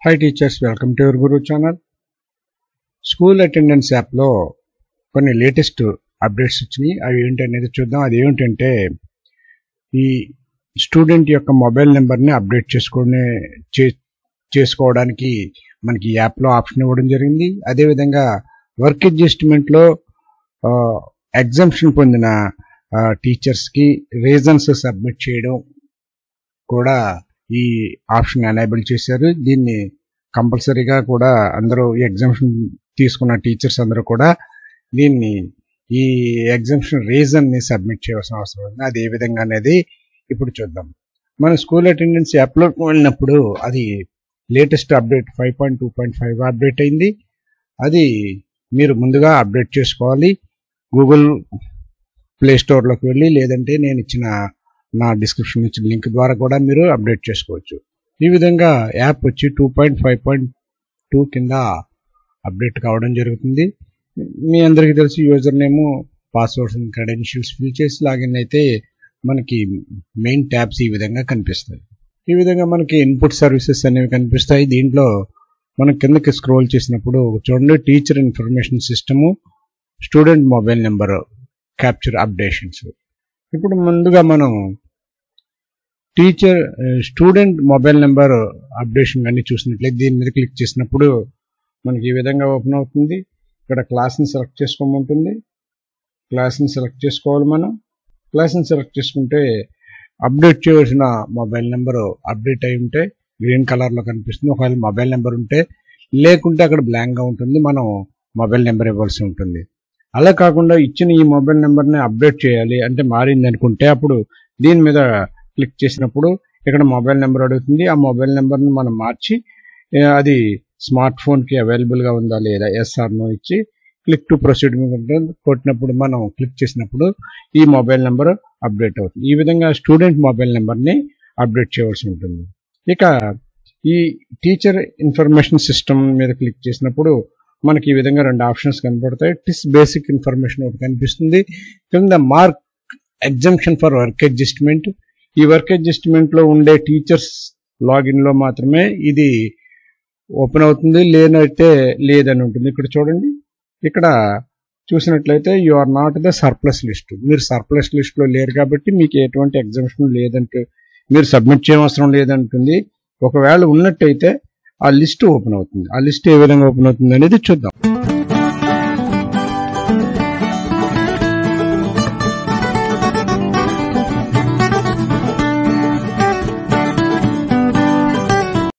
Hi teachers, welcome to your Guru channel. School attendance యాప్లో కొన్ని latest updates వచ్చినాయి. అవి ఏంటనేది చూద్దాం. అది ఏమిటంటే ఈ స్టూడెంట్ యొక్క మొబైల్ నెంబర్ని అప్డేట్ చేసుకోవడానికి మనకి యాప్లో ఆప్షన్ ఇవ్వడం జరిగింది. అదేవిధంగా వర్క్ అడ్జస్ట్మెంట్లో ఎగ్జామ్షన్ పొందిన టీచర్స్కి రీజన్స్ సబ్మిట్ చేయడం కూడా ఈ ఆప్షన్ ఎనేబుల్ చేశారు. దీన్ని కంపల్సరీగా కూడా అందరూ ఈ ఎగ్జామ్షన్ తీసుకున్న టీచర్స్ అందరూ కూడా దీన్ని ఈ ఎగ్జామ్షన్ రీజన్ని సబ్మిట్ చేయాల్సిన అవసరం ఉంది. అది ఏ విధంగా అనేది ఇప్పుడు చూద్దాం. మన స్కూల్ అటెండెన్స్ యాప్లో వెళ్ళినప్పుడు అది లేటెస్ట్ అప్డేట్ 5.2.5 అప్డేట్ అయింది. అది మీరు ముందుగా అప్డేట్ చేసుకోవాలి. గూగుల్ ప్లే స్టోర్లోకి వెళ్ళి లేదంటే నేను ఇచ్చిన నా డిస్క్రిప్షన్ ఇచ్చిన లింక్ ద్వారా కూడా మీరు అప్డేట్ చేసుకోవచ్చు. ఈ విధంగా యాప్ వచ్చి 2.5.2 కింద అప్డేట్ కావడం జరుగుతుంది. మీ అందరికీ తెలిసి user name, passwords and credentials fill చేసి లాగిన్ అయితే మనకి మెయిన్ ట్యాబ్స్ ఈ విధంగా కనిపిస్తాయి. ఈ విధంగా మనకి ఇన్పుట్ సర్వీసెస్ అనేవి కనిపిస్తాయి. దీంట్లో మనం కిందకి స్క్రోల్ చేసినప్పుడు చూడండి, teacher information system, student mobile number capture updations. ఇప్పుడు ముందుగా మనం స్టూడెంట్ మొబైల్ నెంబర్ అప్డేషన్ అన్ని చూసినట్లయితే దీని మీద క్లిక్ చేసినప్పుడు మనకి ఈ విధంగా ఓపెన్ అవుతుంది. ఇక్కడ క్లాస్ని సెలెక్ట్ చేసుకోమంటుంది. క్లాస్ని సెలెక్ట్ చేసుకోవాలి. మనం క్లాస్ని సెలెక్ట్ చేసుకుంటే అప్డేట్ చేయవలసిన మొబైల్ నెంబర్ అప్డేట్ అయి ఉంటే గ్రీన్ కలర్లో కనిపిస్తుంది. ఒకవేళ మొబైల్ నెంబర్ ఉంటే, లేకుంటే అక్కడ బ్లాంక్గా ఉంటుంది. మనం మొబైల్ నెంబర్ ఇవ్వాల్సి ఉంటుంది. అలా కాకుండా ఇచ్చిన ఈ మొబైల్ నెంబర్ని అప్డేట్ చేయాలి అంటే మారింది అనుకుంటే అప్పుడు దీని మీద క్లిక్ చేసినప్పుడు ఇక్కడ మొబైల్ నెంబర్ అడుగుతుంది. ఆ మొబైల్ నెంబర్ని మనం మార్చి అది స్మార్ట్ ఫోన్కి అవైలబుల్గా ఉందా లేదా ఎస్ఆర్ నో ఇచ్చి క్లిక్ టు ప్రొసీడ్ కొట్టినప్పుడు మనం క్లిక్ చేసినప్పుడు ఈ మొబైల్ నెంబర్ అప్డేట్ అవుతుంది. ఈ విధంగా స్టూడెంట్ మొబైల్ నెంబర్ని అప్డేట్ చేయవలసి ఉంటుంది. ఇక ఈ టీచర్ ఇన్ఫర్మేషన్ సిస్టమ్ మీద క్లిక్ చేసినప్పుడు మనకి ఈ విధంగా రెండు ఆప్షన్స్ కనబడతాయి. టిస్ బేసిక్ ఇన్ఫర్మేషన్ ఒకటి కనిపిస్తుంది. కింద mark exemption for work adjustment. ఈ వర్క్ అడ్జస్ట్మెంట్లో ఉండే టీచర్స్ లాగిన్లో మాత్రమే ఇది ఓపెన్ అవుతుంది, లేనైతే లేదని ఉంటుంది. ఇక్కడ చూడండి, ఇక్కడ చూసినట్లయితే you are not the surplus list. మీరు సర్ప్లస్ లిస్ట్లో లేరు కాబట్టి మీకు ఎటువంటి ఎగ్జామ్షన్ లేదంటూ మీరు సబ్మిట్ చేయవసరం లేదంటుంది. ఒకవేళ ఉన్నట్టయితే ఆ లిస్ట్ ఓపెన్ అవుతుంది. ఆ లిస్ట్ ఏ విధంగా ఓపెన్ అవుతుంది అనేది చూద్దాం.